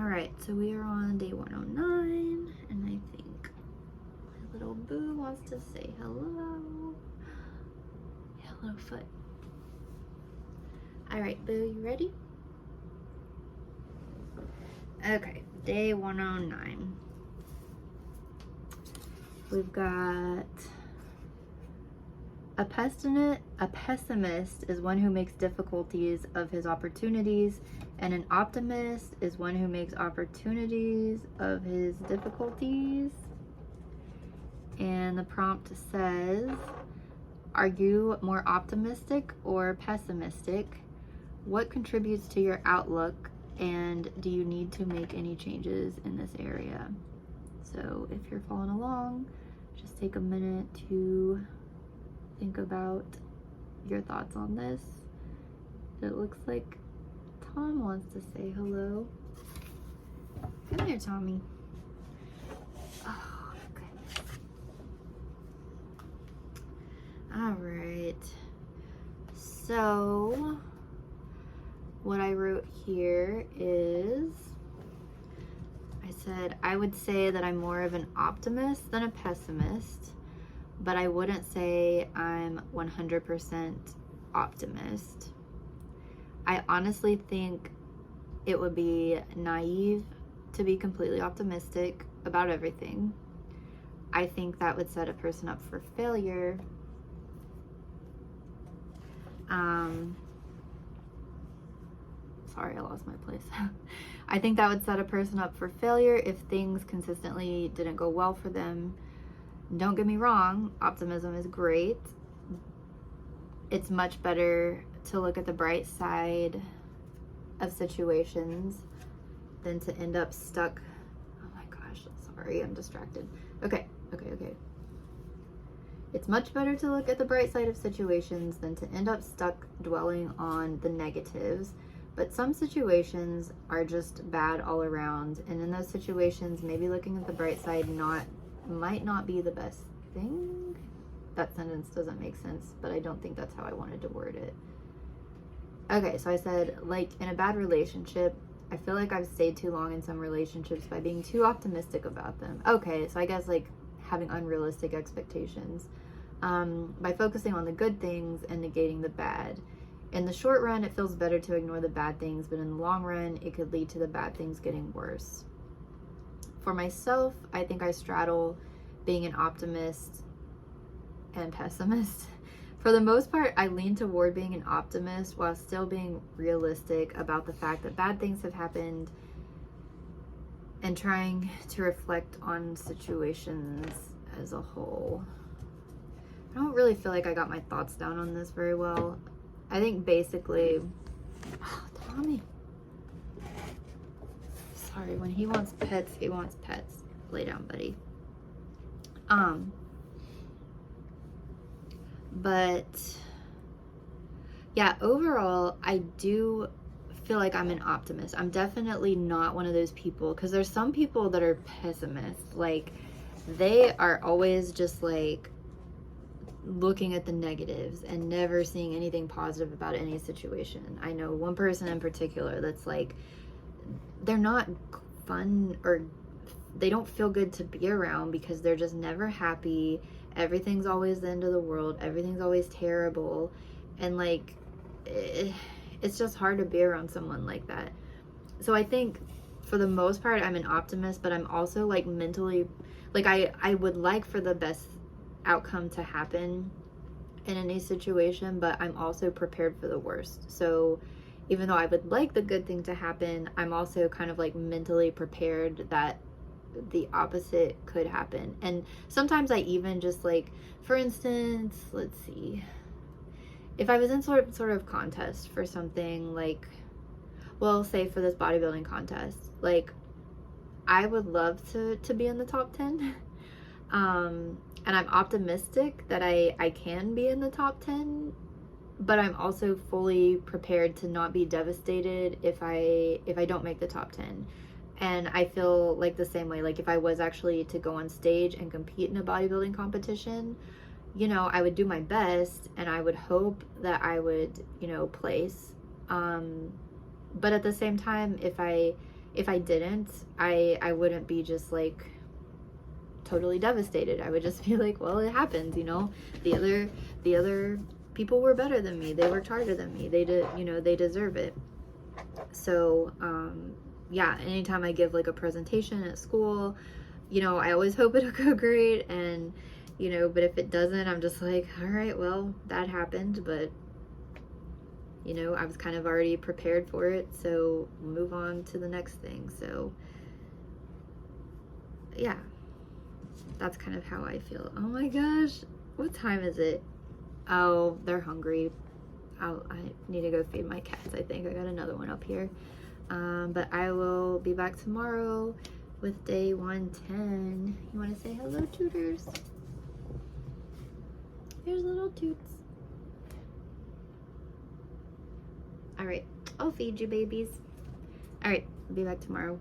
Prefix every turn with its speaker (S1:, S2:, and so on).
S1: All right, so we are on day 109, and I think my little boo wants to say hello. Hello, foot. All right, boo, you ready? Okay, day 109. We've got a pessimist is one who makes difficulties of his opportunities, and an optimist is one who makes opportunities of his difficulties. And the prompt says, are you more optimistic or pessimistic? What contributes to your outlook, and do you need to make any changes in this area? So if you're following along, just take a minute to think about your thoughts on this. It looks like Tom wants to say hello. Come here, Tommy. Oh, goodness. All right. So what I wrote here is, I said, I would say that I'm more of an optimist than a pessimist, but I wouldn't say I'm 100% optimist. I honestly think it would be naive to be completely optimistic about everything. I think that would set a person up for failure. Sorry, I lost my place. I think that would set a person up for failure if things consistently didn't go well for them. Don't get me wrong, optimism is great. It's much better to look at the bright side of situations than to end up stuck. Oh my gosh, sorry, I'm distracted. Okay. It's much better to look at the bright side of situations than to end up stuck dwelling on the negatives. But some situations are just bad all around, and in those situations, maybe looking at the bright side might not be the best thing. That sentence doesn't make sense, but I don't think that's how I wanted to word it. Okay, so I said, like in a bad relationship, I feel like I've stayed too long in some relationships by being too optimistic about them. Okay, so I guess like having unrealistic expectations. By focusing on the good things and negating the bad. In the short run, it feels better to ignore the bad things, but in the long run, it could lead to the bad things getting worse. For myself, I think I straddle being an optimist and pessimist. For the most part, I lean toward being an optimist while still being realistic about the fact that bad things have happened and trying to reflect on situations as a whole. I don't really feel like I got my thoughts down on this very well. I think basically, oh, Tommy. Sorry, when he wants pets, he wants pets. Lay down, buddy. But yeah, overall, I do feel like I'm an optimist. I'm definitely not one of those people, because there's some people that are pessimists. Like, they are always just like looking at the negatives and never seeing anything positive about any situation. I know one person in particular that's like, they're not fun, or they don't feel good to be around because they're just never happy. Everything's always the end of the world. Everything's always terrible. And like, it's just hard to be around someone like that. So I think for the most part, I'm an optimist, but I'm also like mentally, like I would like for the best outcome to happen in any situation, but I'm also prepared for the worst. So even though I would like the good thing to happen, I'm also kind of like mentally prepared that the opposite could happen. And sometimes I even just like, for instance, let's see, if I was in sort of contest for something, like, well, say for this bodybuilding contest, like I would love to be in the top 10. And I'm optimistic that I can be in the top 10, but I'm also fully prepared to not be devastated if I don't make the top 10. And I feel like the same way, like if I was actually to go on stage and compete in a bodybuilding competition, you know, I would do my best and I would hope that I would, you know, place. But at the same time, if I if I didn't, I wouldn't be just like totally devastated. I would just be like, well, it happens, you know. The other people were better than me. They worked harder than me. They did, you know, they deserve it. So, yeah, anytime I give like a presentation at school, you know, I always hope it'll go great. And, you know, but if it doesn't, I'm just like, all right, well, that happened, but, you know, I was kind of already prepared for it. So move on to the next thing. So, yeah, that's kind of how I feel. Oh my gosh, what time is it? Oh, they're hungry. I need to go feed my cats. I think I got another one up here. But I will be back tomorrow with day 110. You want to say hello, tutors? Here's little toots. All right, I'll feed you, babies. All right, I'll be back tomorrow.